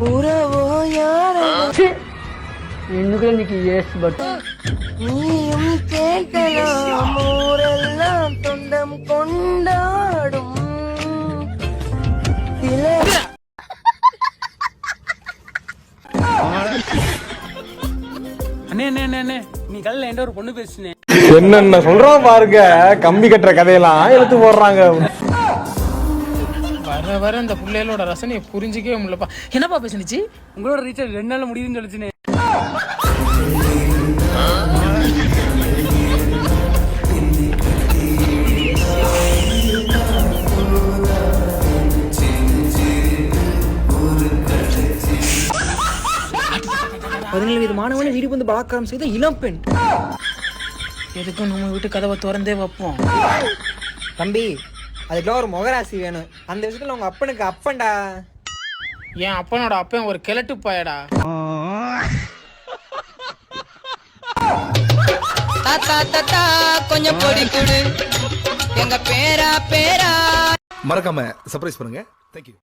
உறவோ யார ఎందుకు నీకు ఎస్ బట్ நீயும் கேட்கலாம் ஊரெல்லாம் தொண்டம் கொண்டாடும் சில அண்ணே அண்ணே அண்ணே அண்ணே நீ கல்ல என்கிட்ட ஒரு பொண்ணு பேசுனே என்னென்ன சொல்றான் பாருங்க. கம்பி கட்டுற கதையெல்லாம் எடுத்து போடுறாங்க. வர வர இந்த பிள்ளைகளோட ரசனையை புரிஞ்சிக்கவே முடியலப்பா. என்னப்பா பேசுனுச்சு? உங்களோட ரீசார்ஜ் 2 நாள்ல முடியுதுன்னு சொல்லிச்சுனே. மாணவனை வீடு வந்து பலாத்காரம் செய்த இளம்பெண். எதுக்கும் நம்ம வீட்டு கதவை திறந்தே வைப்போம். தம்பி, அதுக்கெல்லாம் ஒரு முகராசி வேணும். அந்த விஷயத்துல உங்க அப்பனுக்கு அப்பன்டா. என் அப்பனோட அப்பன் ஒரு கிழட்டு பாயடா. தாத்தா தாத்தா கொஞ்சம் பொடி கொடு எங்க பேரா பேரா. மறக்காம சர்ப்ரைஸ் பண்ணுங்க. தேங்க்யூ.